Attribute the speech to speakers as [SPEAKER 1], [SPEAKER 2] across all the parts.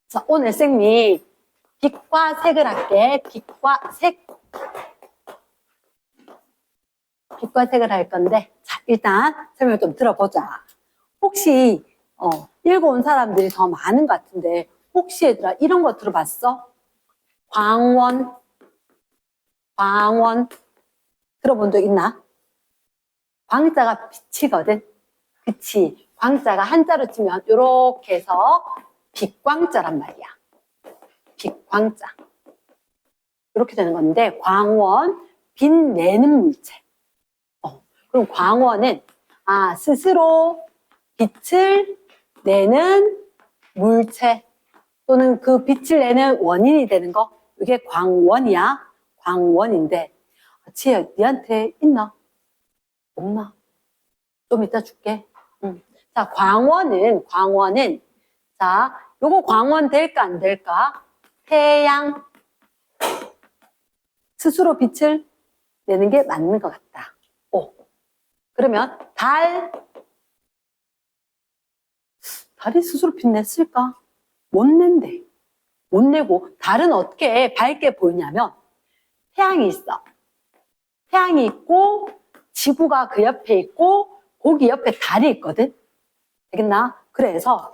[SPEAKER 1] 자, 오늘 쌤이 빛과 색을 할게. 빛과 색. 빛과 색을 할 건데, 자, 일단 설명을 좀 들어보자. 혹시, 읽어온 사람들이 더 많은 것 같은데, 혹시 얘들아, 이런 거 들어봤어? 광원. 들어본 적 있나? 광자가 빛이거든. 그치? 광자가 한자로 치면 이렇게 해서 빛광자란 말이야. 빛광자. 이렇게 되는 건데, 광원, 빛내는 물체. 그럼 광원은 스스로 빛을 내는 물체 또는 그 빛을 내는 원인이 되는 거, 이게 광원이야. 광원인데, 지혜야, 니한테 있나? 없나? 좀 이따 줄게. 자, 광원은 자, 요거 광원 될까 안 될까? 태양 스스로 빛을 내는 게 맞는 것 같다. 그러면 달이 스스로 빛 냈을까? 못 낸대. 못 내고, 달은 어떻게 밝게 보이냐면 태양이 있어. 태양이 있고 지구가 그 옆에 있고 거기 옆에 달이 있거든. 되겠나? 그래서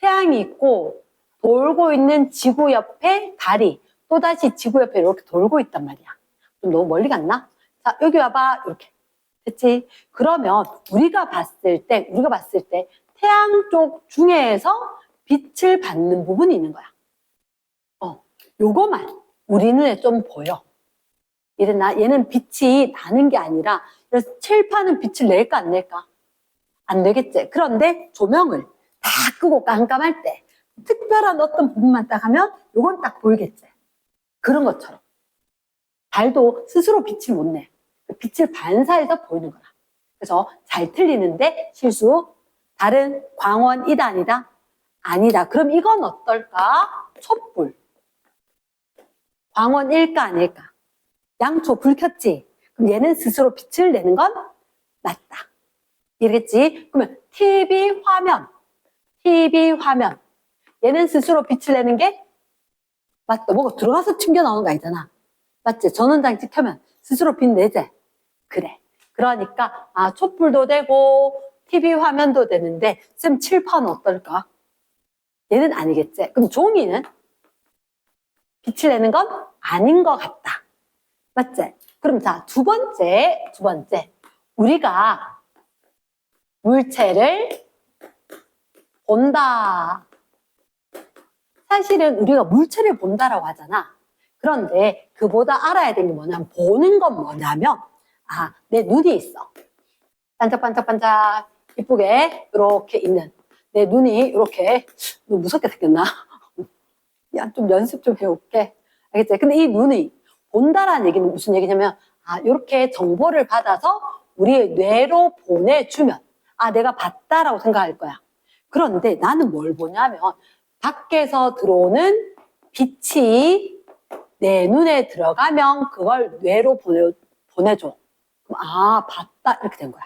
[SPEAKER 1] 태양이 있고 돌고 있는 지구 옆에 달이 또다시 지구 옆에 이렇게 돌고 있단 말이야. 좀 너무 멀리 갔나? 자, 여기 와봐. 이렇게. 됐지? 그러면 우리가 봤을 때 태양 쪽 중에서 빛을 받는 부분이 있는 거야. 요거만 우리 눈에 좀 보여. 이랬나? 얘는 빛이 나는 게 아니라 그래서 칠판은 빛을 낼까 안 낼까? 안 되겠지. 그런데 조명을 다 끄고 깜깜할 때 특별한 어떤 부분만 딱 하면 요건 딱 보이겠지. 그런 것처럼 달도 스스로 빛을 못 내. 빛을 반사해서 보이는 거라. 그래서 잘 틀리는데 실수. 달은 광원이다 아니다? 아니다. 그럼 이건 어떨까? 촛불. 광원일까 아닐까? 양초 불 켰지? 그럼 얘는 스스로 빛을 내는 건 맞다. 이러겠지? 그러면 TV 화면. 얘는 스스로 빛을 내는 게 맞다. 뭐가 들어가서 튕겨 나오는 거 아니잖아. 맞지? 전원장치 켜면 스스로 빛 내재. 그래. 그러니까 촛불도 되고 TV 화면도 되는데 쌤 칠판은 어떨까? 얘는 아니겠지? 그럼 종이는 빛을 내는 건 아닌 것 같다. 맞지? 그럼 자, 두 번째. 우리가 물체를 본다. 사실은 우리가 물체를 본다라고 하잖아. 그런데 그보다 알아야 되는 게 뭐냐면, 보는 건 뭐냐면, 내 눈이 있어. 반짝반짝 이쁘게 이렇게 있는 내 눈이 이렇게. 무섭게 생겼나? 야, 좀 연습 좀 해올게. 알겠지? 근데 이 눈이 본다라는 얘기는 무슨 얘기냐면, 이렇게 정보를 받아서 우리의 뇌로 보내주면, 내가 봤다라고 생각할 거야. 그런데 나는 뭘 보냐면, 밖에서 들어오는 빛이 내 눈에 들어가면 그걸 뇌로 보내줘. 그럼 봤다 이렇게 된 거야.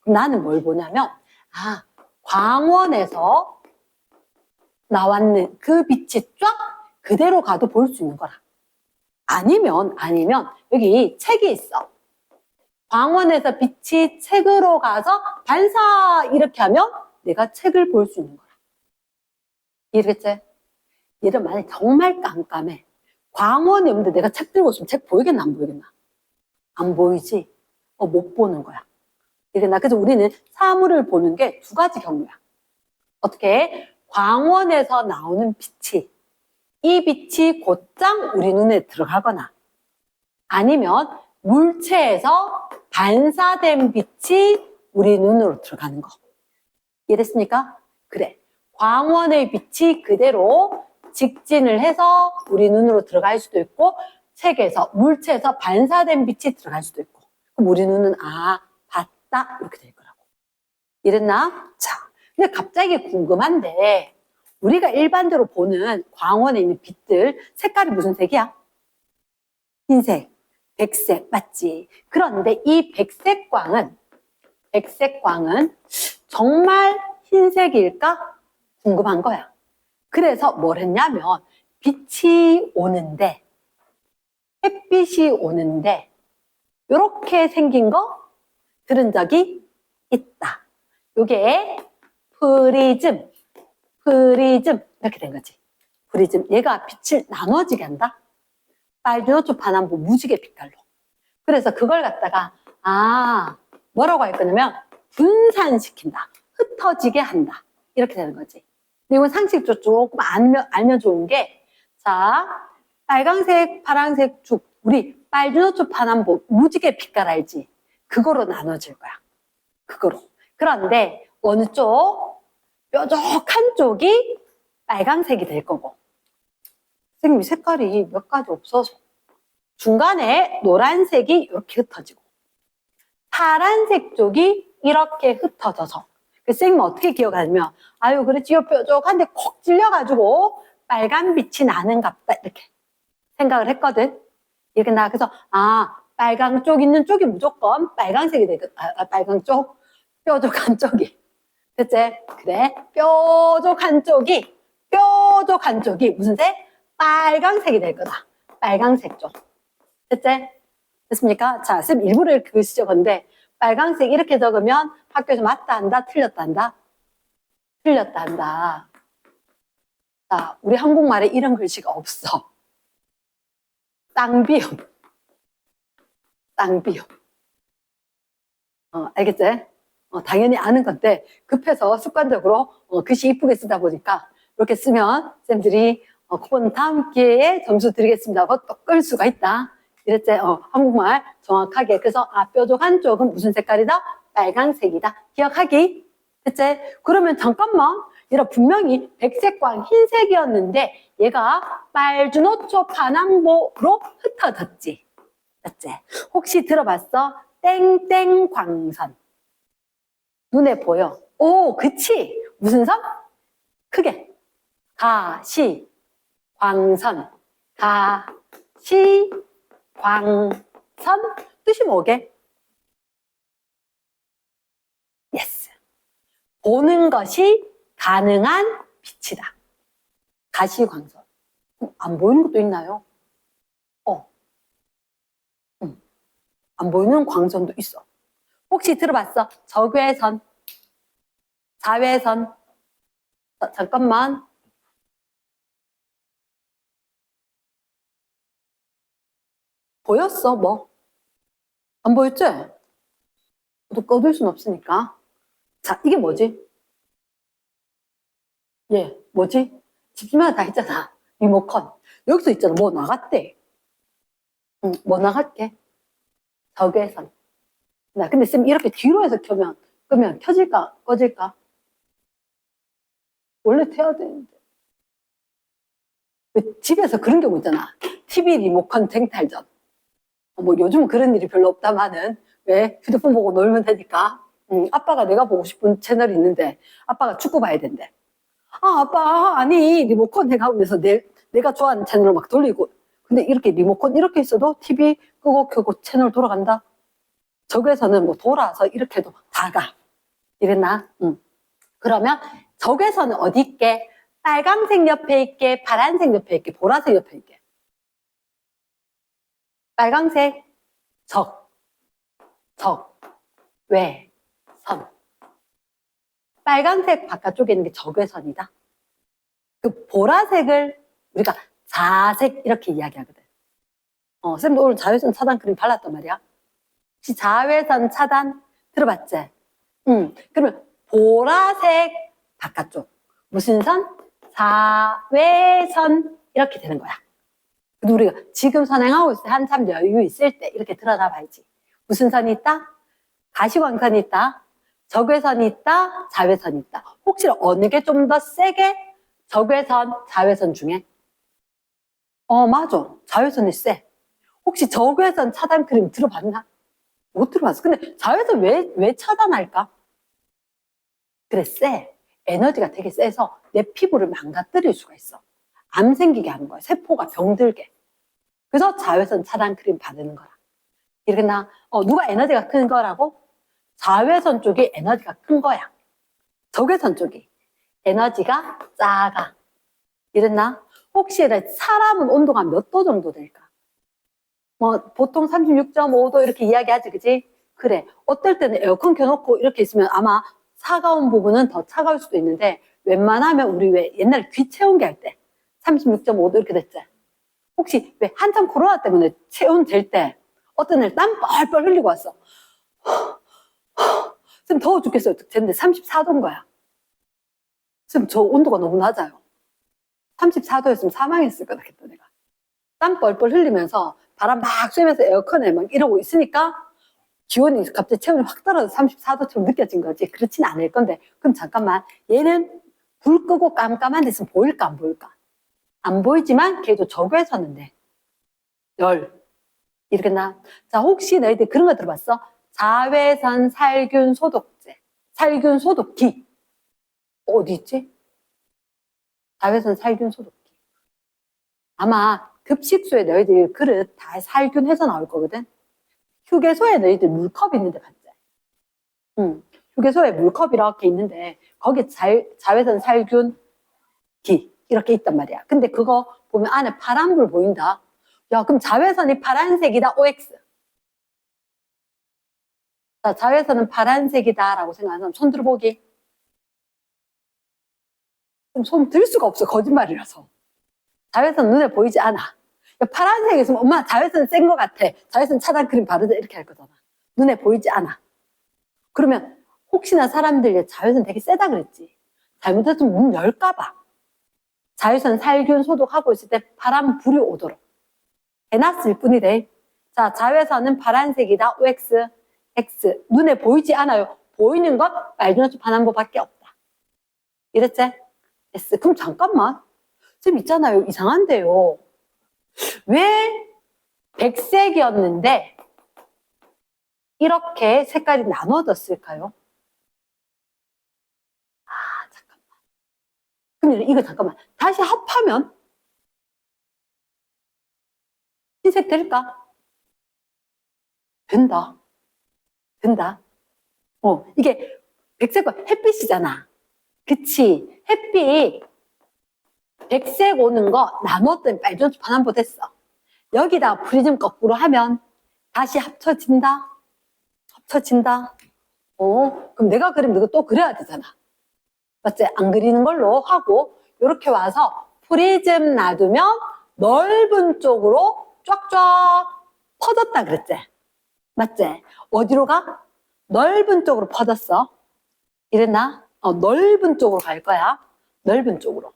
[SPEAKER 1] 그럼 나는 뭘 보냐면, 광원에서 나왔는 그 빛이 쫙 그대로 가도 볼 수 있는 거라. 아니면 여기 책이 있어. 광원에서 빛이 책으로 가서 반사 이렇게 하면 내가 책을 볼 수 있는 거라. 이해겠지? 얘를 만약에 정말 깜깜해. 광원이 없는데 내가 책 들고 있으면 책 보이겠나 안 보이겠나? 안 보이지? 못 보는 거야. 이해겠나? 그래서 우리는 사물을 보는 게 두 가지 경우야. 어떻게? 광원에서 나오는 빛이, 이 빛이 곧장 우리 눈에 들어가거나, 아니면 물체에서 반사된 빛이 우리 눈으로 들어가는 거. 이해됐습니까? 그래. 광원의 빛이 그대로 직진을 해서 우리 눈으로 들어갈 수도 있고, 책에서, 물체에서 반사된 빛이 들어갈 수도 있고, 그럼 우리 눈은 봤다 이렇게 될 거라고. 이랬나? 자, 근데 갑자기 궁금한데, 우리가 일반적으로 보는 광원에 있는 빛들 색깔이 무슨 색이야? 흰색, 백색, 맞지? 그런데 이 백색광은 정말 흰색일까? 궁금한 거야. 그래서 뭘 했냐면 빛이 오는데 햇빛이 오는데 이렇게 생긴 거 들은 적이 있다. 요게 프리즘 이렇게 된 거지. 프리즘 얘가 빛을 나눠지게 한다. 빨주노초 반환부 무지개 빛깔로. 그래서 그걸 갖다가 뭐라고 할 거냐면 분산시킨다. 흩어지게 한다. 이렇게 되는 거지. 근데 이건 상식적으로 조금 알면 좋은 게, 자, 빨강색, 파란색 죽, 우리 빨주노초 반환부 무지개 빛깔 알지? 그거로 나눠질 거야. 그거로. 그런데 어느 쪽? 뾰족한 쪽이 빨강색이 될 거고. 선생님 색깔이 몇 가지 없어서. 중간에 노란색이 이렇게 흩어지고 파란색 쪽이 이렇게 흩어져서 선생님은 어떻게 기억하냐면 아유 그렇지 요 뾰족한데 콕 찔려가지고 빨간 빛이 나는갑다 이렇게 생각을 했거든. 이렇게 나 그래서 빨강 쪽 있는 쪽이 무조건 빨강색이 되거든. 빨강 쪽 뾰족한 쪽이 됐지? 그래 뾰족한 쪽이 무슨 색? 빨강색이 될 거다. 빨강색 쪽 됐지? 됐습니까? 자, 쌤 일부러 글씨 적었는데 빨강색 이렇게 적으면 학교에서 맞다 한다, 틀렸다 한다? 틀렸다 한다. 자, 우리 한국말에 이런 글씨가 없어. 쌍비음. 알겠지? 당연히 아는 건데 급해서 습관적으로 글씨 이쁘게 쓰다 보니까 이렇게 쓰면 쌤들이 그건 다음 기회에 점수 드리겠습니다 하고 또 끌 수가 있다. 이랬지? 한국말 정확하게. 그래서 뾰족한 쪽은 무슨 색깔이다? 빨간색이다. 기억하기. 됐지? 그러면 잠깐만. 얘가 분명히 백색과 흰색이었는데 얘가 빨주노초 반항보로 흩어졌지. 됐지? 혹시 들어봤어? 땡땡광선. 눈에 보여. 오, 그치? 무슨 선? 크게. 가시, 광선. 가시, 광선. 뜻이 뭐게? 예스. 보는 것이 가능한 빛이다. 가시광선. 안 보이는 것도 있나요? 안 보이는 광선도 있어. 혹시 들어봤어? 적외선, 자외선. 잠깐만. 보였어, 뭐? 안 보였지? 또 꺼둘 순 없으니까. 자, 이게 뭐지? 뭐지? 집집마다 다 있잖아. 리모컨. 여기서 있잖아. 뭐 나갔대. 뭐 나갔게? 적외선. 근데 쌤 이렇게 뒤로 해서 끄면 켜질까? 꺼질까? 원래 켜야 되는데. 집에서 그런 경우 있잖아. TV 리모컨 쟁탈전. 뭐 요즘은 그런 일이 별로 없다마는 왜? 휴대폰 보고 놀면 되니까. 아빠가 내가 보고 싶은 채널이 있는데 아빠가 축구 봐야 된대. 아빠 아니 리모컨 내가 하면서 내가 좋아하는 채널을 막 돌리고 근데 이렇게 리모컨 이렇게 있어도 TV 끄고 켜고 채널 돌아간다. 적외선은 뭐 돌아서 이렇게 해도 다 가. 이랬나? 그러면 적외선은 어디 있게? 빨간색 옆에 있게, 파란색 옆에 있게, 보라색 옆에 있게. 빨간색 적외선. 빨간색 바깥쪽에 있는 게 적외선이다. 그 보라색을 우리가 자색 이렇게 이야기하거든. 쌤도 오늘 자외선 차단 크림 발랐단 말이야. 혹시 자외선 차단 들어봤지? 그러면 보라색 바깥쪽 무슨 선? 자외선 이렇게 되는 거야. 근데 우리가 지금 선행하고 있을 때 한참 여유 있을 때 이렇게 들어가 봐야지. 무슨 선이 있다? 가시광선이 있다. 적외선이 있다. 자외선이 있다. 혹시 어느 게 좀 더 세게? 적외선, 자외선 중에? 맞아. 자외선이 세. 혹시 적외선 차단 크림 들어봤나? 못 들어봤어. 근데 자외선 왜 차단할까? 그래, 세. 에너지가 되게 세서 내 피부를 망가뜨릴 수가 있어. 암 생기게 하는 거야. 세포가 병들게. 그래서 자외선 차단 크림 바르는 거야. 이렇게 누가 에너지가 큰 거라고? 자외선 쪽이 에너지가 큰 거야. 적외선 쪽이 에너지가 작아. 이랬나? 혹시 사람은 온도가 몇 도 정도 될까? 뭐 보통 36.5도 이렇게 이야기하지, 그지? 그래. 어떨 때는 에어컨 켜놓고 이렇게 있으면 아마 차가운 부분은 더 차가울 수도 있는데 웬만하면 우리 왜 옛날에 귀 체온계 할 때 36.5도 이렇게 됐지? 혹시 왜 한참 코로나 때문에 체온 될 때 어떤 날 땀 뻘뻘 흘리고 왔어. 지금 더워 죽겠어요. 됐는데 34도인 거야. 지금 저 온도가 너무 낮아요. 34도였으면 사망했을 거다 했다 내가. 땀 뻘뻘 흘리면서 바람 막 쐬면서 에어컨에 막 이러고 있으니까 기온이 갑자기 체온이 확 떨어져 34도처럼 느껴진 거지. 그렇진 않을 건데. 그럼 잠깐만. 얘는 불 끄고 깜깜한 데서 보일까 안 보일까? 안 보이지만 걔도 적외선인데 열. 이러겠나? 자, 혹시 너희들 그런 거 들어봤어? 자외선 살균 소독제. 살균 소독기. 어디 있지? 자외선 살균 소독기. 아마 급식소에 너희들 그릇 다 살균해서 나올 거거든? 휴게소에 너희들 물컵 있는데 봤지? 응. 휴게소에 물컵 이렇게 있는데 거기에 자외선 살균기 이렇게 있단 말이야. 근데 그거 보면 안에 파란불 보인다. 야, 그럼 자외선이 파란색이다, OX. 자, 자외선은 파란색이다라고 생각하는 사람 손 들어보기. 그럼 손 들 수가 없어, 거짓말이라서. 자외선 눈에 보이지 않아. 야, 파란색 있으면 엄마 자외선 센 거 같아. 자외선 차단 크림 바르자 이렇게 할 거잖아. 눈에 보이지 않아. 그러면 혹시나 사람들이 자외선 되게 세다 그랬지. 잘못했으면 문 열까 봐. 자외선 살균 소독하고 있을 때 파란 불이 오도록 해놨을 뿐이래. 자, 자외선은 파란색이다. OX, X. 눈에 보이지 않아요. 보이는 건 말준화초 반환보밖에 없다. 이랬지? S. 그럼 잠깐만. 지금 있잖아요. 이상한데요. 왜 백색이었는데 이렇게 색깔이 나눠졌을까요? 아, 잠깐만. 그럼 이거 잠깐만. 다시 합하면 흰색 될까? 된다. 된다. 이게 백색과 햇빛이잖아. 그치? 햇빛 백색 오는 거 나눴더니 빨간색 반환보 됐어. 여기다 프리즘 거꾸로 하면 다시 합쳐진다. 합쳐진다. 그럼 내가 그리면 이거 또 그려야 되잖아. 맞지? 안 그리는 걸로 하고 이렇게 와서 프리즘 놔두면 넓은 쪽으로 쫙쫙 퍼졌다 그랬지? 맞지? 어디로 가? 넓은 쪽으로 퍼졌어. 이랬나? 넓은 쪽으로 갈 거야. 넓은 쪽으로.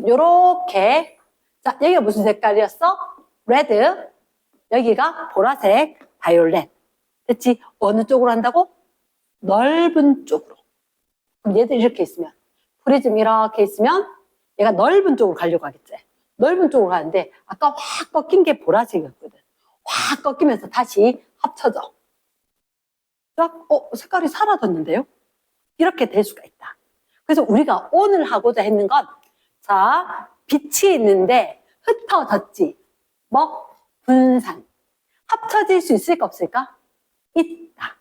[SPEAKER 1] 요렇게. 자, 여기가 무슨 색깔이었어? 레드. 여기가 보라색, 바이올렛. 됐지? 어느 쪽으로 한다고? 넓은 쪽으로. 그럼 얘들 이렇게 있으면, 프리즘 이렇게 있으면 얘가 넓은 쪽으로 가려고 하겠지? 넓은 쪽으로 가는데 아까 확 꺾인 게 보라색이었거든. 확 꺾이면서 다시 합쳐져. 쫙, 색깔이 사라졌는데요? 이렇게 될 수가 있다. 그래서 우리가 오늘 하고자 했는 건, 자, 빛이 있는데 흩어졌지. 뭐? 분산. 합쳐질 수 있을까 없을까? 있다.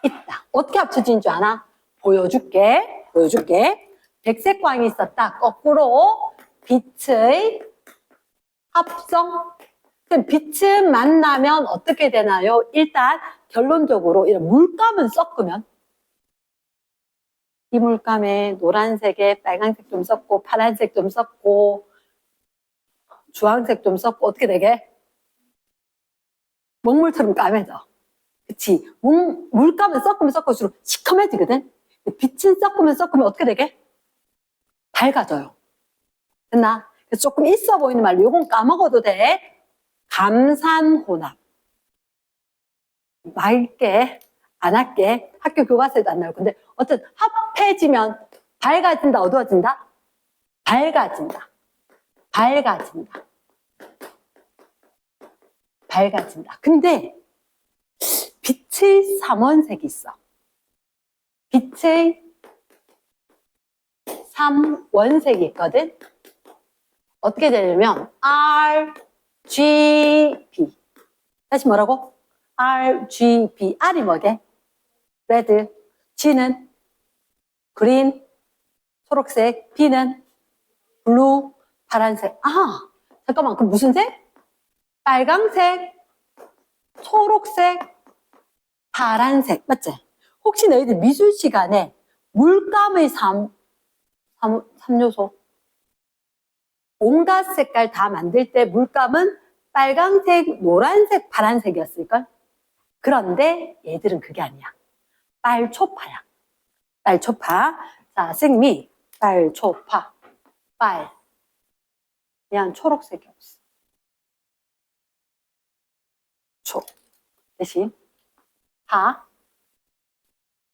[SPEAKER 1] 있다. 어떻게 합쳐지는 줄 아나? 보여줄게. 보여줄게. 백색 광이 있었다. 거꾸로 빛의 합성. 그럼 빛은 만나면 어떻게 되나요? 일단 결론적으로 이런 물감은 섞으면 이 물감에 노란색에 빨간색 좀 섞고 파란색 좀 섞고 주황색 좀 섞고 어떻게 되게? 먹물처럼 까매져. 그치? 물감을 섞으면 섞을수록 시커매지거든? 빛은 섞으면 섞으면 어떻게 되게? 밝아져요. 됐나? 그래서 조금 있어 보이는 말로 요건 까먹어도 돼. 감산혼합. 맑게 안 할게. 학교 교과서에도 안 나올 건데 어쨌든 합해지면 밝아진다, 어두워진다? 밝아진다. 밝아진다. 밝아진다. 근데 빛의 삼원색이 있어. 빛의 삼원색이 있거든. 어떻게 되냐면 RGB. 다시 뭐라고? RGB. R이 뭐게? 레드. G는 그린, 초록색. B는 블루, 파란색. 아, 잠깐만. 그럼 무슨 색? 빨강색, 초록색, 파란색. 맞지? 혹시 너희들 미술 시간에 물감의 3요소? 온갖 색깔 다 만들 때 물감은 빨강색, 노란색, 파란색이었을걸? 그런데 얘들은 그게 아니야. 빨초파야. 빨초파. 자, 생미, 빨초파. 빨. 그냥 초록색이 없어. 초. 대신 파.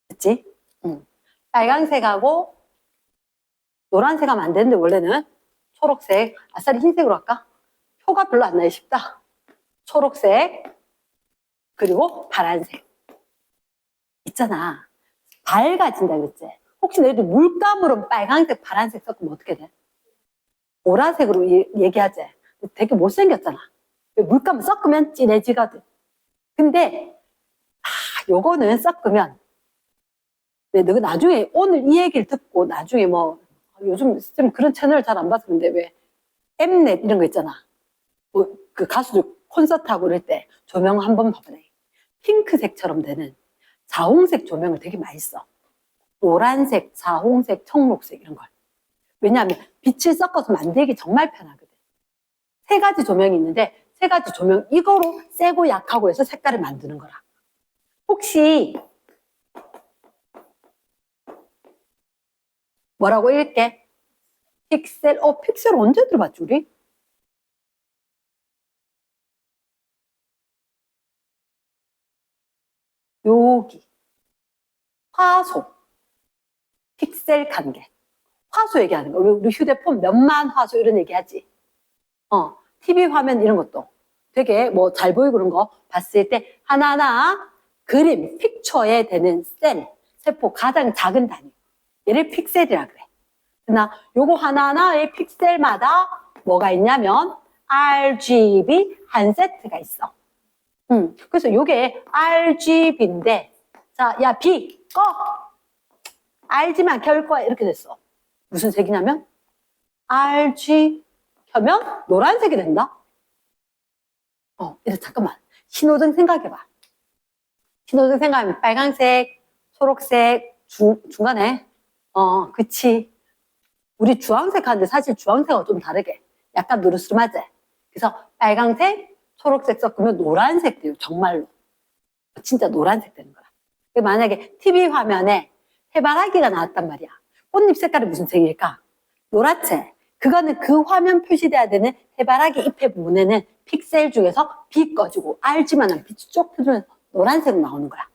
[SPEAKER 1] 됐지? 응. 빨강색하고 노란색 하면 안 되는데 원래는 초록색. 아싸리 흰색으로 할까? 표가 별로 안 나기 쉽다. 초록색. 그리고 파란색. 있잖아. 밝아진다 그랬지? 혹시 너희들 물감으로 빨간색, 파란색 섞으면 어떻게 돼? 보라색으로 얘기하지? 되게 못생겼잖아. 물감을 섞으면 진해지거든. 근데 요거는 섞으면 너가 나중에 오늘 이 얘기를 듣고 나중에 뭐 요즘 좀 그런 채널 잘 안 봐서 근데 왜 엠넷 이런 거 있잖아. 뭐 그 가수들 콘서트하고 이럴 때 조명 한번 봐봐요. 핑크색처럼 되는 자홍색 조명을 되게 많이 써. 노란색, 자홍색, 청록색 이런 걸. 왜냐하면 빛을 섞어서 만들기 정말 편하거든. 세 가지 조명이 있는데 세 가지 조명 이거로 세고 약하고 해서 색깔을 만드는 거라. 혹시 뭐라고 읽게? 픽셀? 픽셀 언제 들어봤지 우리? 여기 화소 픽셀 간격 화소 얘기하는 거. 우리 휴대폰 몇만 화소 이런 얘기하지. TV 화면 이런 것도 되게 뭐 잘 보이고 그런 거 봤을 때 하나하나 그림, 픽처에 되는 셀, 세포 가장 작은 단위. 얘를 픽셀이라 그래. 그러나 요거 하나하나의 픽셀마다 뭐가 있냐면 RGB 한 세트가 있어. 그래서 요게 RGB인데 자, 야, B 꺼! 알지만 켤 거야 이렇게 됐어. 무슨 색이냐면 RG 켜면 노란색이 된다. 이래 잠깐만. 신호등 생각해봐. 신호등 생각하면 빨간색, 초록색, 중간에 그치. 우리 주황색 하는데 사실 주황색하고 좀 다르게 약간 누르스름하지. 그래서 빨간색, 초록색 섞으면 노란색 돼요. 정말로. 진짜 노란색 되는 거야. 만약에 TV 화면에 해바라기가 나왔단 말이야. 꽃잎 색깔이 무슨 색일까? 노랗지? 그거는 그 화면 표시돼야 되는 해바라기 잎의 부분에는 픽셀 중에서 빛 꺼지고 알지만한 빛이 쪽 펴주면 노란색으로 나오는 거야.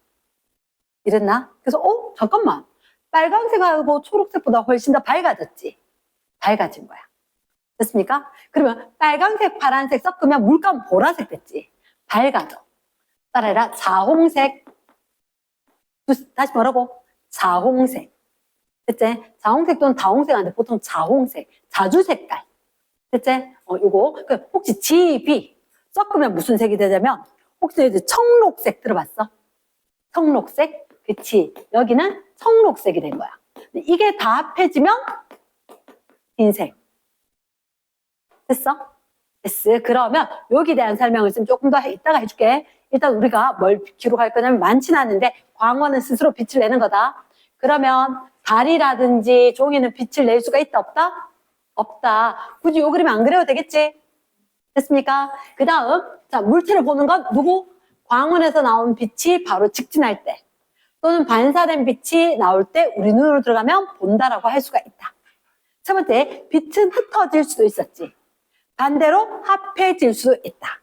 [SPEAKER 1] 이랬나? 그래서 잠깐만. 빨간색하고 초록색보다 훨씬 더 밝아졌지? 밝아진 거야. 됐습니까? 그러면 빨간색, 파란색 섞으면 물감 보라색 됐지? 밝아져. 따라해라. 자홍색. 다시 뭐라고? 자홍색. 됐지? 자홍색 또는 다홍색 하는데 보통 자홍색. 자주 색깔. 됐지? 요거. 혹시 GB 섞으면 무슨 색이 되냐면 혹시 이제 청록색 들어봤어? 청록색? 그치. 여기는 청록색이 된 거야. 이게 다 합해지면 흰색. 됐어? 됐어. 그러면 여기에 대한 설명을 좀 조금 더 이따가 해줄게. 일단 우리가 뭘 기록할 거냐면 많지는 않은데 광원은 스스로 빛을 내는 거다. 그러면 달이라든지 종이는 빛을 낼 수가 있다 없다? 없다. 굳이 요 그림 안 그려도 되겠지? 됐습니까? 그 다음 자 물체를 보는 건 누구? 광원에서 나온 빛이 바로 직진할 때 또는 반사된 빛이 나올 때 우리 눈으로 들어가면 본다라고 할 수가 있다. 첫 번째, 빛은 흩어질 수도 있었지. 반대로 합해질 수도 있다.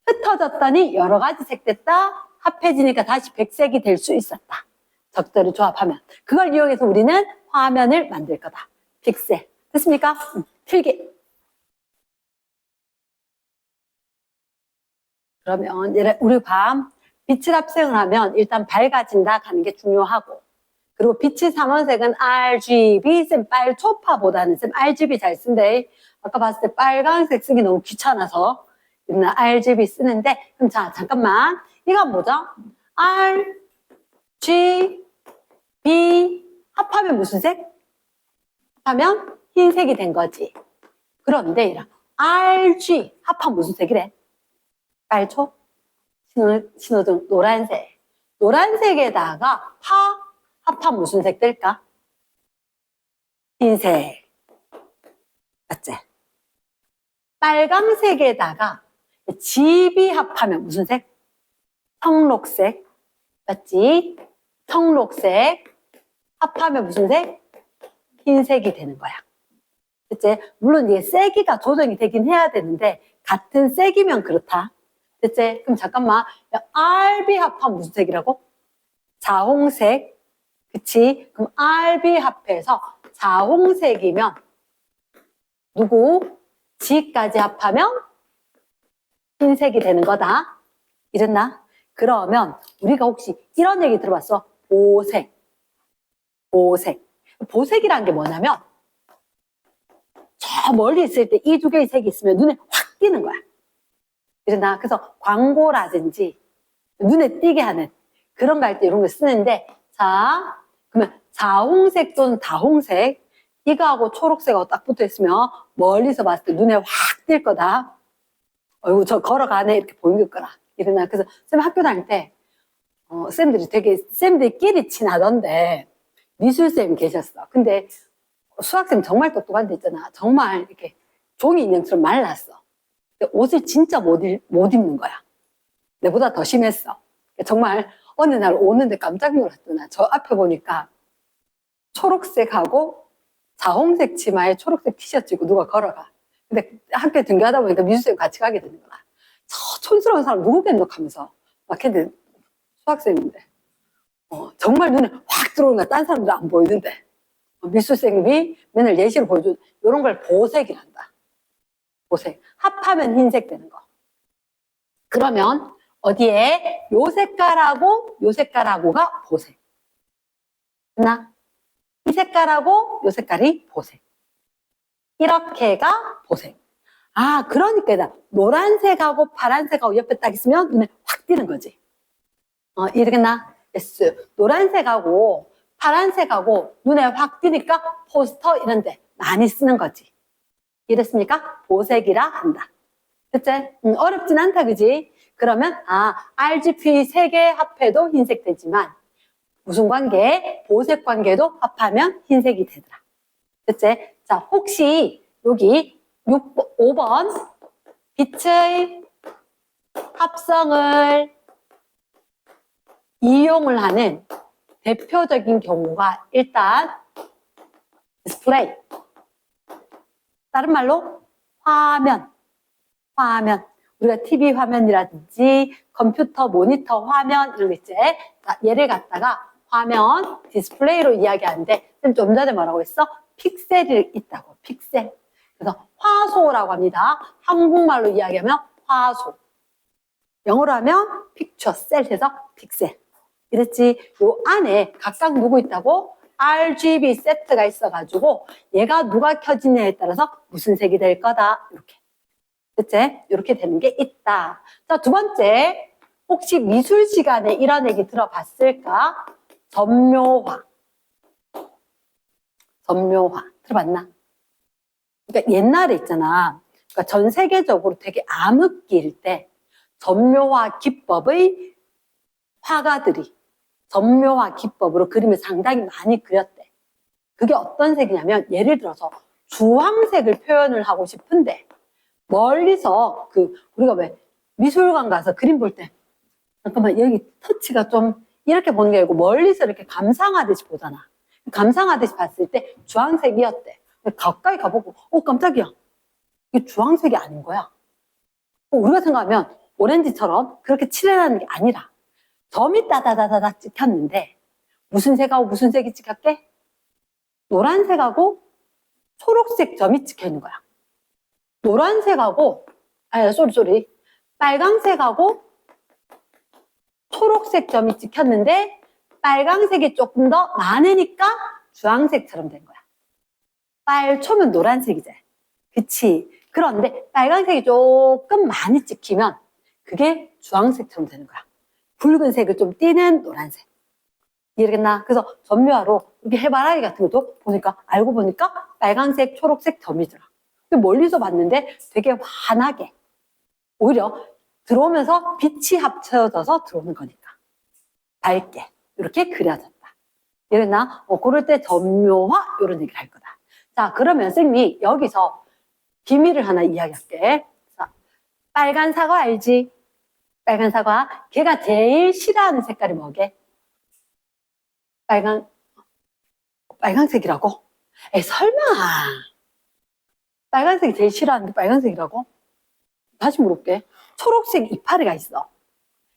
[SPEAKER 1] 흩어졌더니 여러 가지 색 됐다. 합해지니까 다시 백색이 될 수 있었다. 적절히 조합하면. 그걸 이용해서 우리는 화면을 만들 거다. 픽셀. 됐습니까? 필기. 그러면 우리 빛을 합성을 하면 일단 밝아진다 하는 게 중요하고 그리고 빛의 삼원색은 RGB, 쌤 빨초파보다는 쌤 RGB 잘 쓴대. 아까 봤을 때 빨간색 쓰기 너무 귀찮아서 RGB 쓰는데 그럼 자 잠깐만 이건 뭐죠? RGB 합하면 무슨 색? 합하면 흰색이 된 거지. 그런데 이라 RG 합하면 무슨 색이래? 빨초? 신호등 노란색. 노란색에다가 합하면 무슨 색 될까? 흰색. 맞지? 빨강색에다가 집이 합하면 무슨 색? 청록색. 맞지? 청록색. 합하면 무슨 색? 흰색이 되는 거야. 그치? 물론 이게 세기가 조정이 되긴 해야 되는데 같은 색이면 그렇다. 그치? 그럼 잠깐만. RB 합하면 무슨 색이라고? 자홍색. 그치? 그럼 RB 합해서 자홍색이면 누구? G까지 합하면 흰색이 되는 거다. 이랬나? 그러면 우리가 혹시 이런 얘기 들어봤어? 보색. 보색. 보색이란 게 뭐냐면 저 멀리 있을 때 이 두 개의 색이 있으면 눈에 확 띄는 거야. 이랬나? 그래서 광고라든지 눈에 띄게 하는 그런 거 할 때 이런 거 쓰는데, 자, 그러면 자홍색 또는 다홍색, 이거하고 초록색하고 딱 붙어 있으면 멀리서 봤을 때 눈에 확 띌 거다. 어이구, 저 걸어가네. 이렇게 보이는 거라. 이러나. 그래서 쌤 학교 다닐 때, 쌤들끼리 친하던데, 미술쌤이 계셨어. 근데 수학쌤 정말 똑똑한 데 있잖아. 정말 이렇게 종이 인형처럼 말랐어. 옷을 진짜 못 입는 거야. 내보다 더 심했어. 정말 어느 날 오는데 깜짝 놀랐더나. 저 앞에 보니까 초록색하고 자홍색 치마에 초록색 티셔츠 입고 누가 걸어가. 근데 학교에 등교하다 보니까 미술쌤 같이 가게 되는 거야. 저 촌스러운 사람 누구겠노 하면서 막 했는데 수학생인데 정말 눈에 확 들어오는 거야. 딴 사람들은 안 보이는데 미술쌤이 맨날 예시를 보여준 이런 걸 보색이란다. 보색. 합하면 흰색 되는 거. 그러면 어디에 요 색깔하고 요 색깔하고가 보색. 됐나? 이 색깔하고 요 색깔이 보색. 이렇게가 보색. 아, 그러니까 노란색하고 파란색하고 옆에 딱 있으면 눈에 확 띄는 거지. 이러겠나? yes. 노란색하고 파란색하고 눈에 확 띄니까 포스터 이런데 많이 쓰는 거지. 이랬습니까? 보색이라 한다. 그치? 어렵진 않다, 그지? 그러면 RGB 3개 합해도 흰색 되지만 무슨 관계? 보색 관계도 합하면 흰색이 되더라. 그치? 자, 혹시 여기 5번 빛의 합성을 이용을 하는 대표적인 경우가 일단 디스플레이. 다른 말로 화면. 우리가 TV 화면이라든지 컴퓨터 모니터 화면 이런 거 있지. 자, 얘를 갖다가 화면, 디스플레이로 이야기하는데 좀 전에 뭐라고 했어? 픽셀이 있다고. 픽셀. 그래서 화소라고 합니다. 한국말로 이야기하면 화소. 영어로 하면 픽처, 셀에서 픽셀. 이랬지. 요 안에 각각 누구 있다고? RGB 세트가 있어가지고 얘가 누가 켜지냐에 따라서 무슨 색이 될 거다. 이렇게. 그치? 이렇게 되는 게 있다. 자, 두 번째. 혹시 미술 시간에 이런 얘기 들어봤을까? 점묘화. 들어봤나? 그러니까 옛날에 있잖아. 그러니까 전 세계적으로 되게 암흑기일 때 점묘화 기법의 화가들이 점묘화 기법으로 그림을 상당히 많이 그렸대. 그게 어떤 색이냐면 예를 들어서 주황색을 표현을 하고 싶은데 멀리서 우리가 왜 미술관 가서 그림 볼 때 잠깐만 여기 터치가 좀 이렇게 보는 게 아니고 멀리서 이렇게 감상하듯이 보잖아. 감상하듯이 봤을 때 주황색이었대. 가까이 가보고 깜짝이야. 이게 주황색이 아닌 거야. 우리가 생각하면 오렌지처럼 그렇게 칠해라는 게 아니라 점이 따다다다닥 찍혔는데 무슨 색하고 무슨 색이 찍혔게? 노란색하고 초록색 점이 찍혀 있는 거야. 노란색하고 빨강색하고 초록색 점이 찍혔는데 빨강색이 조금 더 많으니까 주황색처럼 된 거야. 빨초면 노란색이지. 그치? 그런데 빨강색이 조금 많이 찍히면 그게 주황색처럼 되는 거야. 붉은색을 좀 띠는 노란색. 이해되겠나? 그래서 점묘화로 이렇게 해바라기 같은 것도 보니까 알고 보니까 빨강색, 초록색 점이더라. 멀리서 봤는데 되게 환하게 오히려 들어오면서 빛이 합쳐져서 들어오는 거니까 밝게 이렇게 그려졌다. 이랬나? 그럴 때 점묘화 이런 얘기를 할 거다. 자, 그러면 선생님이 여기서 비밀을 하나 이야기할게. 자, 빨간 사과 알지? 빨간 사과. 걔가 제일 싫어하는 색깔이 뭐게? 빨간색이라고? 에이, 설마. 빨간색이 제일 싫어하는 게 빨간색이라고? 다시 물어볼게. 초록색 이파리가 있어.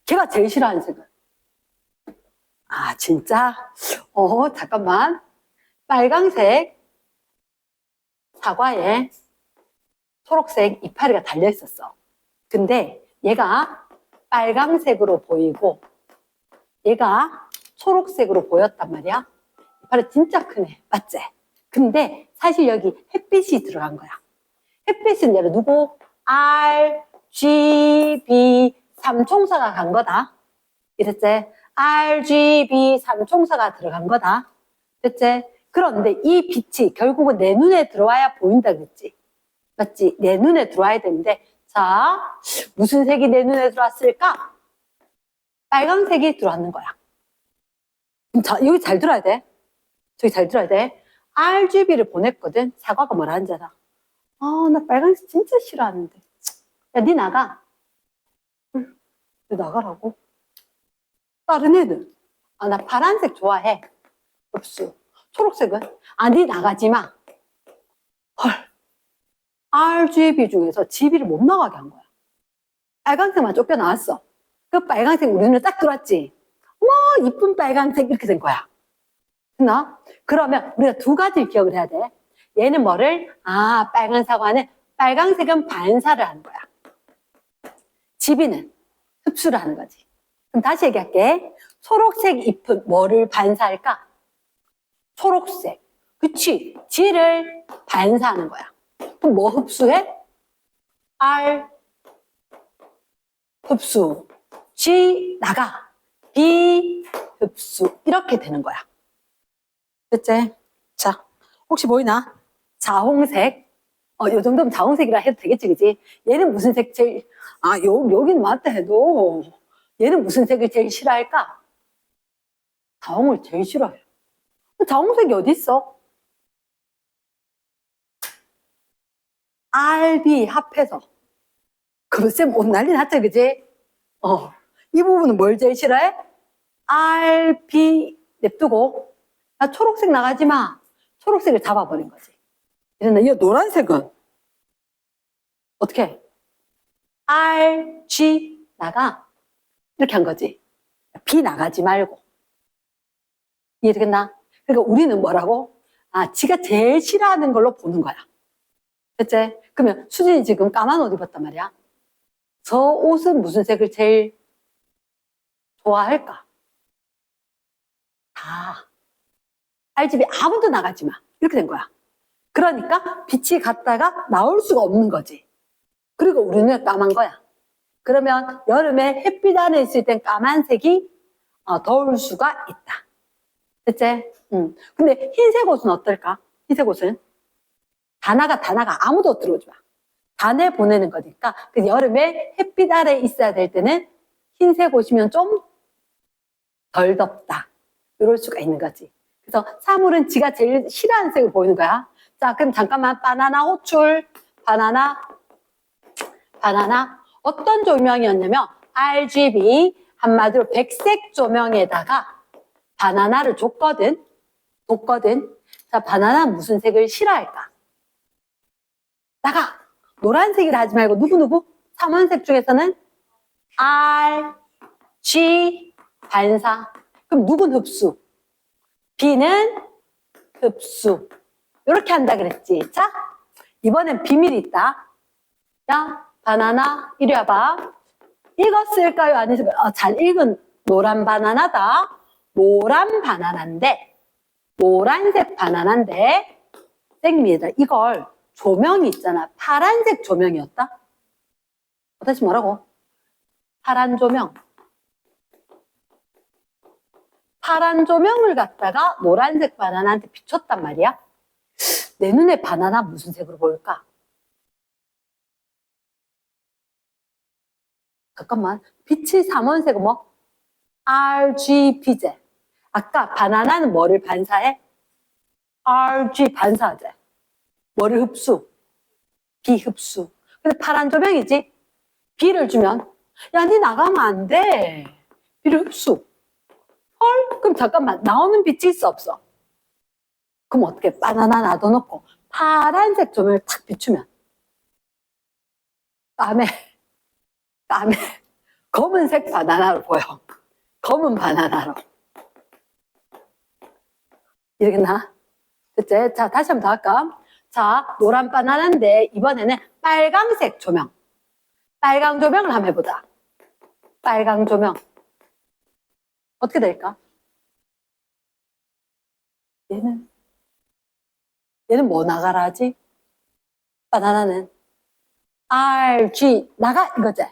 [SPEAKER 1] 걔가 제일 싫어하는 색은? 아, 진짜? 잠깐만. 빨강색 사과에 초록색 이파리가 달려 있었어. 근데 얘가 빨강색으로 보이고 얘가 초록색으로 보였단 말이야. 이파리 진짜 크네. 맞지? 근데 사실 여기 햇빛이 들어간 거야. 햇빛은 얘를 누구? R, G, B 삼총사가 간 거다. 이랬지? R, G, B 삼총사가 들어간 거다. 됐지? 그런데 이 빛이 결국은 내 눈에 들어와야 보인다 그랬지? 맞지? 내 눈에 들어와야 되는데 자, 무슨 색이 내 눈에 들어왔을까? 빨강색이 들어왔는 거야. 자, 여기 잘 들어야 돼. 저기 잘 들어야 돼. RGB를 보냈거든. 사과가 뭐라 하는지 알아? 나 빨간색 진짜 싫어하는데. 야, 니 나가. 응, 너 나가라고. 다른 애들. 나 파란색 좋아해. 없어. 초록색은? 니 나가지 마. 헐. RGB 중에서 GB를 못 나가게 한 거야. 빨간색만 쫓겨나왔어. 그 빨간색 우리 눈에 딱 들어왔지? 어머, 이쁜 빨간색 이렇게 된 거야. 됐나? 그러면 우리가 두 가지를 기억을 해야 돼. 얘는 뭐를? 빨간 사과는 빨간색은 반사를 하는 거야. GB는 흡수를 하는 거지. 그럼 다시 얘기할게. 초록색 잎은 뭐를 반사할까? 초록색. 그치? G를 반사하는 거야. 그럼 뭐 흡수해? R 흡수. G 나가. B 흡수. 이렇게 되는 거야. 됐지? 자, 혹시 보이나? 자홍색. 요 정도면 자홍색이라 해도 되겠지, 그지? 얘는 무슨 색 제일, 여긴 맞다 해도, 얘는 무슨 색을 제일 싫어할까? 자홍을 제일 싫어해. 자홍색이 어디 있어? RB 합해서. 그럼 쌤 옷 난리 났죠, 그지? 이 부분은 뭘 제일 싫어해? RB 냅두고, 초록색 나가지 마. 초록색을 잡아버린 거지. 이랬나? 이 노란색은 어떻게? R, G 나가. 이렇게 한 거지. B 나가지 말고. 이해되겠나? 그러니까 우리는 뭐라고? 지가 제일 싫어하는 걸로 보는 거야. 됐지? 그러면 수진이 지금 까만 옷 입었단 말이야. 저 옷은 무슨 색을 제일 좋아할까? 다. RGB 아무도 나가지 마. 이렇게 된 거야. 그러니까 빛이 갔다가 나올 수가 없는 거지. 그리고 우리는 까만 거야. 그러면 여름에 햇빛 안에 있을 땐 까만색이 더울 수가 있다. 됐지? 근데 흰색 옷은 어떨까? 흰색 옷은? 다 나가 아무도 들어오지 마. 다 내 보내는 거니까 그 여름에 햇빛 아래 있어야 될 때는 흰색 옷이면 좀 덜 덥다. 이럴 수가 있는 거지. 그래서 사물은 지가 제일 싫어하는 색으로 보이는 거야. 자, 그럼 잠깐만 바나나 호출, 바나나 어떤 조명이었냐면 RGB 한마디로 백색 조명에다가 바나나를 줬거든. 자, 바나나 무슨 색을 싫어할까? 나가. 노란색이라 하지 말고 누구? 3원색 중에서는 R, G 반사. 그럼 누군 흡수? B는 흡수. 이렇게 한다 그랬지. 자, 이번엔 비밀이 있다. 야, 바나나 이리 와봐. 읽었을까요? 안 읽었을까요? 잘 읽은 노란 바나나다. 노란색 바나나인데 생미에다 이걸 조명이 있잖아. 파란색 조명이었다? 다시 뭐라고? 파란 조명. 파란 조명을 갖다가 노란색 바나나한테 비췄단 말이야. 내 눈에 바나나 무슨 색으로 보일까? 잠깐만. 빛이 삼원색은 뭐? RGB제. 아까 바나나는 뭐를 반사해? RG 반사제. 뭐를 흡수? 비 흡수. 근데 파란 조명이지? 비를 주면 야, 니 나가면 안 돼. 비를 흡수. 헐? 그럼 잠깐만. 나오는 빛이 있어 없어? 그럼 어떻게 바나나 놔둬놓고 파란색 조명을 탁 비추면 까매 검은색 바나나로 보여. 검은 바나나로. 이러겠나? 됐지? 자, 다시 한번 더 할까? 자, 노란 바나나인데 이번에는 빨강색 조명. 빨강 조명을 한번 해보자. 빨강 조명. 어떻게 될까? 얘는 뭐 나가라 하지? 바나나는 RG 나가 이거지?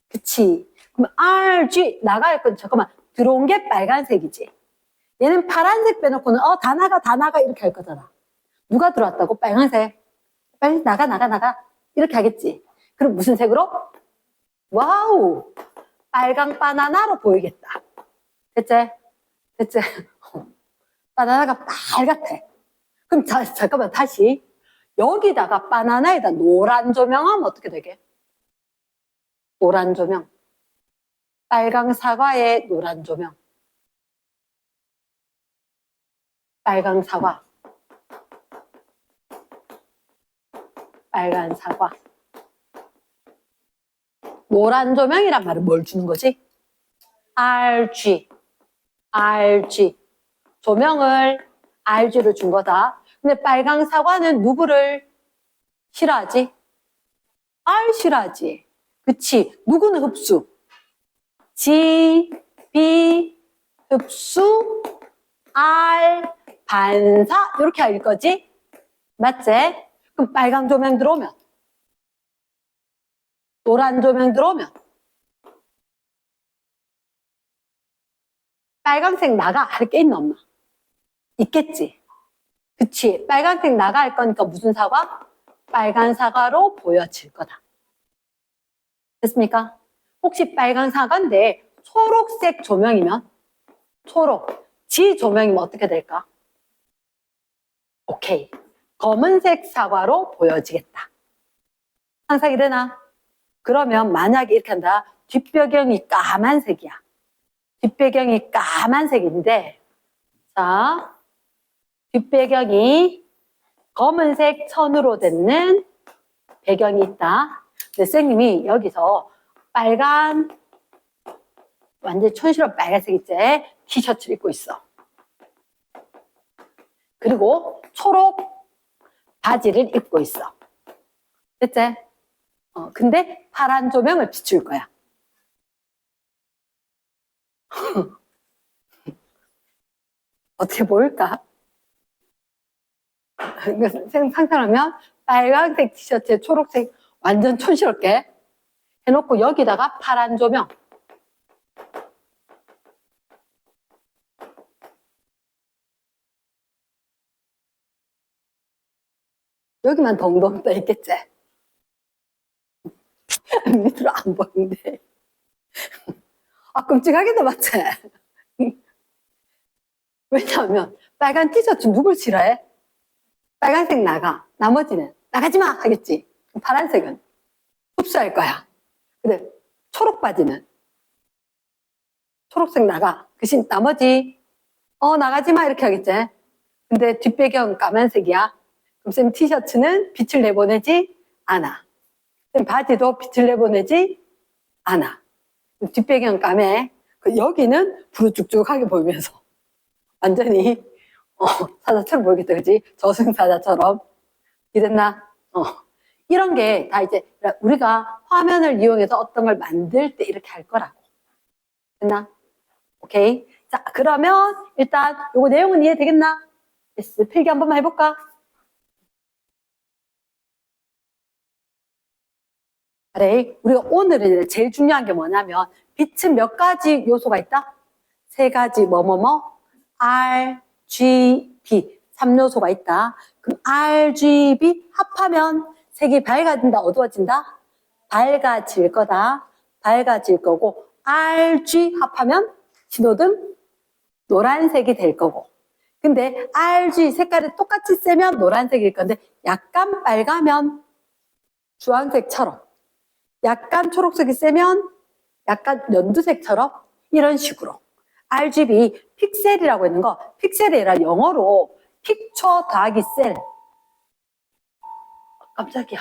[SPEAKER 1] 그치? 그럼 RG 나갈 건 잠깐만 들어온 게 빨간색이지. 얘는 파란색 빼놓고는 다 나가 이렇게 할 거잖아. 누가 들어왔다고? 빨간색. 빨리 나가 이렇게 하겠지. 그럼 무슨 색으로? 와우, 빨강 바나나로 보이겠다. 됐지? 바나나가 빨갛대. 그럼 잠깐만 다시 여기다가 바나나에다 노란 조명하면 어떻게 되게? 노란 조명. 빨강 사과에 노란 조명. 빨강 사과. 빨간 사과. 노란 조명이란 말은 뭘 주는 거지? RG. 조명을 RG로 준 거다. 근데 빨강 사과는 누구를 싫어하지? R 싫어하지. 그치? 누구는 흡수? G, B, 흡수, R, 반사. 이렇게 할 거지? 맞지? 그럼 빨강 조명 들어오면? 노란 조명 들어오면? 빨간색 나가 할 게 있나 없나? 있겠지. 그치. 빨간색 나가 할 거니까 무슨 사과? 빨간 사과로 보여질 거다. 됐습니까? 혹시 빨간 사과인데 초록색 조명이면? 초록. 지 조명이면 어떻게 될까? 오케이. 검은색 사과로 보여지겠다. 상상이 되나? 그러면 만약에 이렇게 한다. 뒷배경이 까만색이야. 뒷배경이 까만색인데, 자, 뒷배경이 검은색 천으로 되는 배경이 있다. 근데 선생님이 여기서 빨간, 완전 촌스러운 빨간색 있지? 티셔츠를 입고 있어. 그리고 초록 바지를 입고 있어. 됐지? 근데 파란 조명을 비출 거야. 어떻게 보일까? 상상하면 빨간색 티셔츠에 초록색 완전 촌스럽게 해놓고 여기다가 파란 조명. 여기만 덩덩 떠 있겠지? 밑으로 안 보이는데. 아, 끔찍하게도 맞지? 왜냐하면 빨간 티셔츠 누굴 싫어해? 빨간색 나가. 나머지는 나가지 마 하겠지. 파란색은 흡수할 거야. 근데 초록 바지는 초록색 나가. 대신 나머지 나가지 마 이렇게 하겠지. 근데 뒷배경 까만색이야. 그럼 쌤 티셔츠는 빛을 내보내지 않아. 쌤 바지도 빛을 내보내지 않아. 뒷배경 까매. 여기는 부르쭉쭉하게 보이면서 완전히 사자처럼 보이겠다, 그지? 저승사자처럼. 이랬나? 이런 게 다 이제 우리가 화면을 이용해서 어떤 걸 만들 때 이렇게 할 거라고. 됐나? 오케이. 자, 그러면 일단 요거 내용은 이해되겠나? 예스. 필기 한 번만 해볼까? 그래. 우리가 오늘은 제일 중요한 게 뭐냐면 빛은 몇 가지 요소가 있다? 세 가지 R, G, B 3요소가 있다. 그럼 R, G, B 합하면 색이 밝아진다, 어두워진다? 밝아질 거다. 밝아질 거고 R, G 합하면 신호등 노란색이 될 거고. 근데 R, G 색깔이 똑같이 세면 노란색일 건데 약간 빨가면 주황색처럼, 약간 초록색이 세면 약간 연두색처럼 이런 식으로 RGB 픽셀이라고 있는 거, 픽셀이 아니라 영어로 픽처 더하기 셀. 깜짝이야.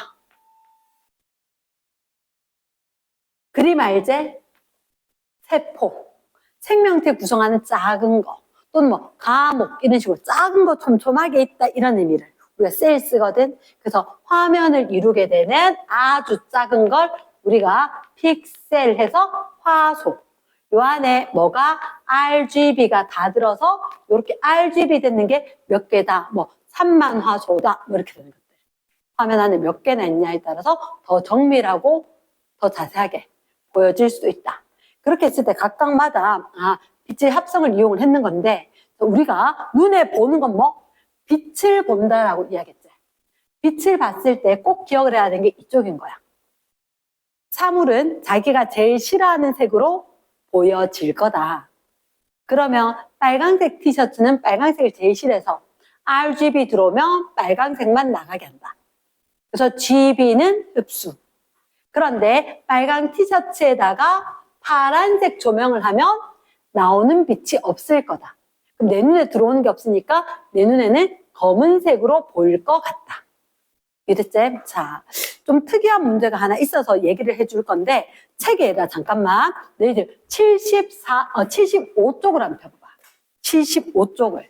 [SPEAKER 1] 그림 알제? 세포. 생명체 구성하는 작은 거. 또는 뭐 과목 이런 식으로 작은 거 촘촘하게 있다 이런 의미를 우리가 셀 쓰거든. 그래서 화면을 이루게 되는 아주 작은 걸 우리가 픽셀 해서 화소. 요 안에 뭐가 RGB가 다 들어서 이렇게 RGB 되는 게 몇 개다. 뭐 3만 화소다. 뭐 이렇게 되는 것들. 화면 안에 몇 개나 있냐에 따라서 더 정밀하고 더 자세하게 보여질 수도 있다. 그렇게 했을 때 각각마다 빛의 합성을 이용을 했는 건데 우리가 눈에 보는 건 뭐? 빛을 본다라고 이야기했지. 빛을 봤을 때 꼭 기억을 해야 되는 게 이쪽인 거야. 사물은 자기가 제일 싫어하는 색으로 보여질 거다. 그러면 빨간색 티셔츠는 빨간색을 제일 싫어해서 RGB 들어오면 빨간색만 나가게 한다. 그래서 GB는 흡수. 그런데 빨간 티셔츠에다가 파란색 조명을 하면 나오는 빛이 없을 거다. 그럼 내 눈에 들어오는 게 없으니까 내 눈에는 검은색으로 보일 것 같다. 이랬지? 자, 좀 특이한 문제가 하나 있어서 얘기를 해줄 건데 책에다 잠깐만 너희들 75쪽을 한번 펴봐봐. 75쪽을.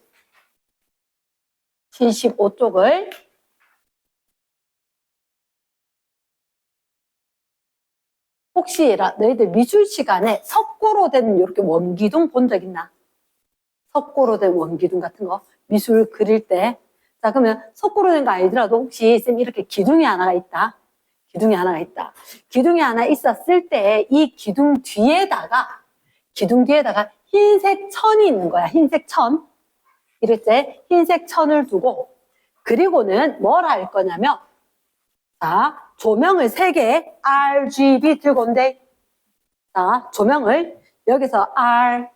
[SPEAKER 1] 혹시 너희들 미술 시간에 석고로 된 이렇게 원기둥 본 적 있나? 석고로 된 원기둥 같은 거 미술 그릴 때. 자, 그러면 석고로 된 거 아니더라도 혹시 쌤 이렇게 기둥이 하나가 있다. 기둥이 하나 있었을 때 이 기둥 뒤에다가 흰색 천이 있는 거야. 흰색 천. 이럴 때 흰색 천을 두고 그리고는 뭘 할 거냐면 자, 조명을 3개 RGB 들고 온대. 자, 조명을 여기서 R,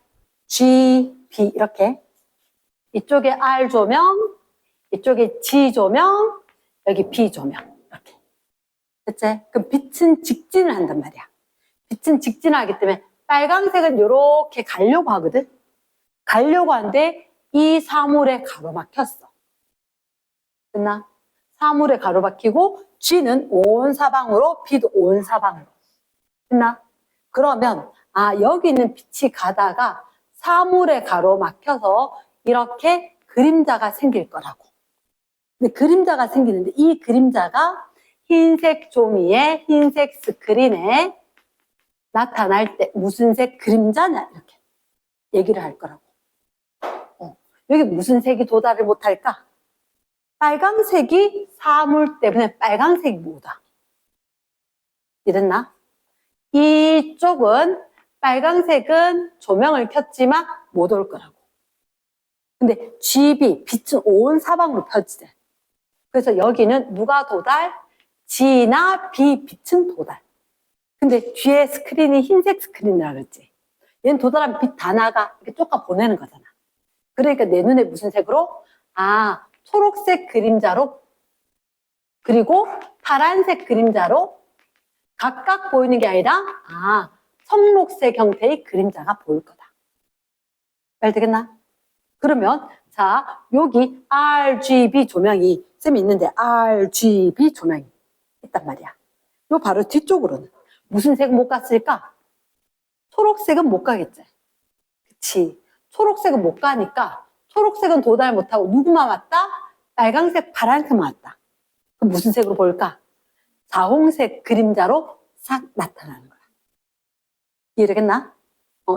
[SPEAKER 1] G, B 이렇게 이쪽에 R 조명, 이쪽에 G 조명, 여기 B 조명 이렇게. 됐지? 그럼 빛은 직진을 한단 말이야. 빛은 직진을 하기 때문에 빨간색은 이렇게 가려고 하거든. 가려고 하는데 이 사물에 가로막혔어. 됐나? 사물에 가로막히고 G는 온 사방으로, B도 온 사방으로. 됐나? 그러면 여기 있는 빛이 가다가 사물에 가로막혀서 이렇게 그림자가 생길 거라고. 근데 그림자가 생기는데 이 그림자가 흰색 종이에 흰색 스크린에 나타날 때 무슨 색 그림자냐 이렇게 얘기를 할 거라고. 여기 무슨 색이 도달을 못할까? 빨강색이 사물 때문에 빨강색이 뭐다? 이랬나? 이쪽은 빨강색은 조명을 켰지만 못 올 거라고. 근데 GB, 빛은 온 사방으로 펴지대. 그래서 여기는 누가 도달? G나 B 빛은 도달. 근데 뒤에 스크린이 흰색 스크린이라 그랬지. 얘는 도달하면 빛 다 나가. 이렇게 쫓아 보내는 거잖아. 그러니까 내 눈에 무슨 색으로? 초록색 그림자로 그리고 파란색 그림자로 각각 보이는 게 아니라 청록색 형태의 그림자가 보일 거다. 잘 되겠나? 그러면 자 여기 RGB 조명이 쌤이 있는데 RGB 조명이 있단 말이야. 요 바로 뒤쪽으로는 무슨 색 못 갔을까? 초록색은 못 가겠지. 그치? 초록색은 못 가니까 초록색은 도달 못하고 누구만 왔다? 빨강색, 파란색만 왔다. 그럼 무슨 색으로 보일까? 자홍색 그림자로 싹 나타나는 거야. 이해되겠나?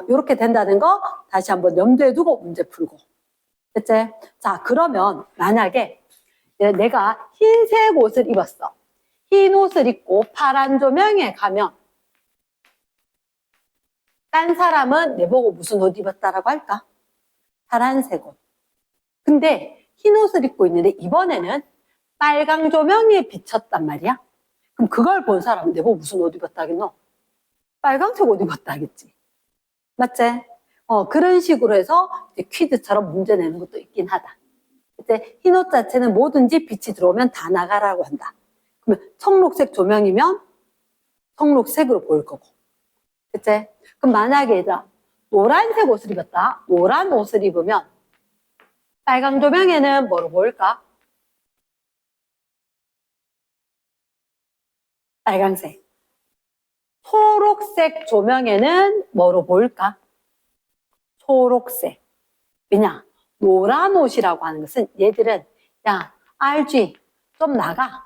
[SPEAKER 1] 이렇게 된다는 거 다시 한번 염두에 두고 문제 풀고. 됐지? 자, 그러면 만약에 내가 흰색 옷을 입었어. 흰 옷을 입고 파란 조명에 가면 딴 사람은 내보고 무슨 옷 입었다라고 할까? 파란색 옷. 근데 흰 옷을 입고 있는데 이번에는 빨강 조명에 비쳤단 말이야. 그럼 그걸 본 사람은 내보고 무슨 옷 입었다 하겠노? 빨강색 옷 입었다 하겠지. 맞지? 그런 식으로 해서 이제 퀴즈처럼 문제 내는 것도 있긴 하다. 이제 흰 옷 자체는 뭐든지 빛이 들어오면 다 나가라고 한다. 그러면 청록색 조명이면 청록색으로 보일 거고. 그치? 그럼 만약에 얘들아, 노란색 옷을 입었다. 노란 옷을 입으면 빨강 조명에는 뭐로 보일까? 빨강색. 초록색 조명에는 뭐로 보일까? 초록색. 왜냐? 노란 옷이라고 하는 것은 얘들은 야, RG 좀 나가.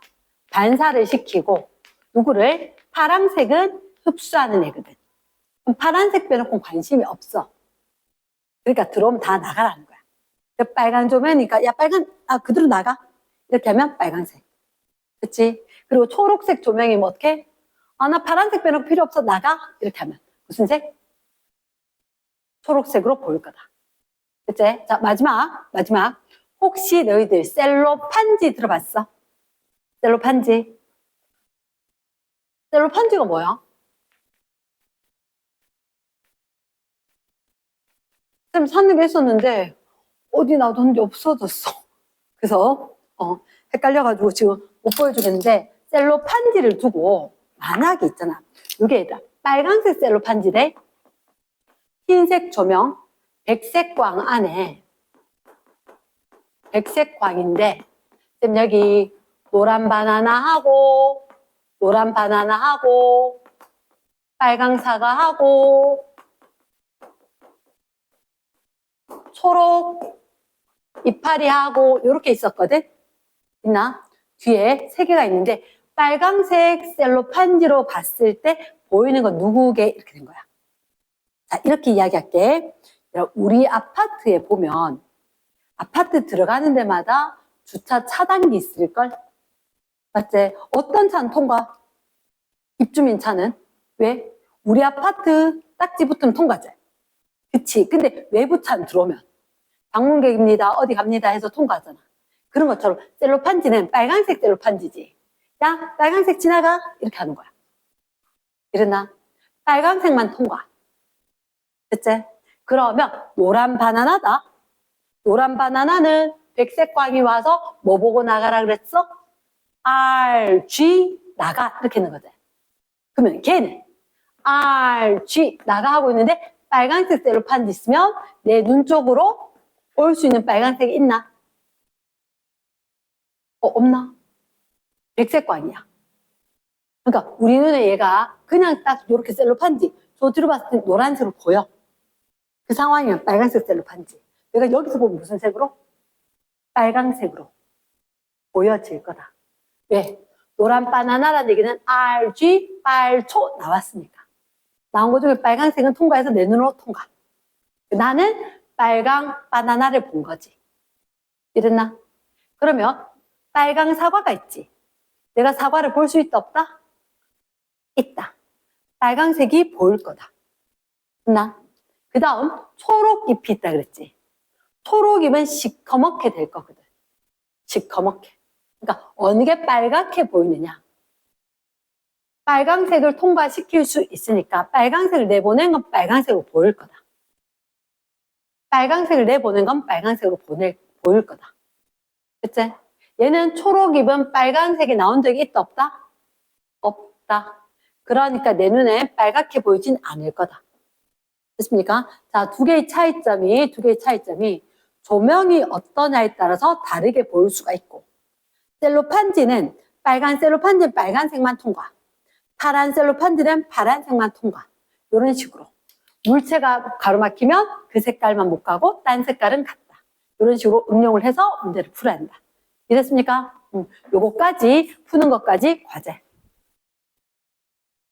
[SPEAKER 1] 반사를 시키고 누구를? 파란색은 흡수하는 애거든. 그럼 파란색 빼놓고 관심이 없어. 그러니까 들어오면 다 나가라는 거야. 빨간 조명이니까 야 빨간 그대로 나가. 이렇게 하면 빨간색. 그치? 그리고 초록색 조명이면 어떻게? 나 파란색 빼놓고 필요 없어 나가. 이렇게 하면 무슨 색? 초록색으로 보일 거다. 그치? 자 마지막 혹시 너희들 셀로판지 들어봤어? 셀로판지가 뭐야? 쌤 사는 게 있었는데 어디 놔뒀는지 없어졌어. 그래서 헷갈려가지고 지금 못 보여주겠는데 셀로판지를 두고 만약에 있잖아. 이게 빨간색 셀로판지 대 흰색 조명, 백색 광 안에 백색 광인데 쌤 여기 노란 바나나하고 빨강 사과하고 초록 이파리하고 이렇게 있었거든. 있나? 뒤에 세 개가 있는데 빨강색 셀로판지로 봤을 때 보이는 건 누구게? 이렇게 된 거야. 자, 이렇게 이야기할게. 우리 아파트에 보면 아파트 들어가는 데마다 주차 차단기 있을걸? 맞지? 어떤 차는 통과? 입주민 차는? 왜? 우리 아파트 딱지 붙으면 통과지. 그치? 근데 외부 차는 들어오면 방문객입니다. 어디 갑니다 해서 통과하잖아. 그런 것처럼 셀로판지는 빨간색 셀로판지지. 야, 빨간색 지나가. 이렇게 하는 거야. 이랬나? 빨간색만 통과. 됐지? 그러면 노란 바나나다. 노란 바나나는 백색 광이 와서 뭐 보고 나가라 그랬어? R, G, 나가. 이렇게 하는 거지. 그러면 걔는 R, G, 나가 하고 있는데 빨간색 셀로판지 있으면 내 눈 쪽으로 올 수 있는 빨간색이 있나? 없나? 백색 광이야. 그러니까 우리 눈에 얘가 그냥 딱 이렇게 셀로판지 저 들어봤을 때 노란색으로 보여. 그 상황이면 빨간색 셀로판지. 내가 여기서 보면 무슨 색으로? 빨강색으로 보여질 거다. 왜? 노란 바나나라는 얘기는 RG, 빨초 나왔으니까. 나온 것 중에 빨간색은 통과해서 내 눈으로 통과. 나는 빨강 바나나를 본 거지. 이랬나? 그러면 빨강 사과가 있지. 내가 사과를 볼 수 있다 없다? 있다. 빨강색이 보일 거다. 그 다음 초록 잎이 있다 그랬지. 초록 잎은 시커멓게 될 거거든. 시커멓게. 그러니까 어느 게 빨갛게 보이느냐. 빨강색을 통과시킬 수 있으니까 빨강색을 내보낸 건 빨강색으로 보일 거다. 빨강색을 내보낸 건 빨강색으로 보일 거다. 그치? 얘는 초록 잎은 빨간색이 나온 적이 있다 없다? 없다. 그러니까 내 눈에 빨갛게 보이진 않을 거다. 됐습니까? 자, 두 개의 차이점이 조명이 어떠냐에 따라서 다르게 보일 수가 있고 셀로판지는 빨간 셀로판지는 빨간색만 통과 파란 셀로판지는 파란색만 통과 이런 식으로 물체가 가로막히면 그 색깔만 못 가고 딴 색깔은 갔다. 이런 식으로 응용을 해서 문제를 풀어야 한다. 이랬습니까? 요거까지 푸는 것까지 과제.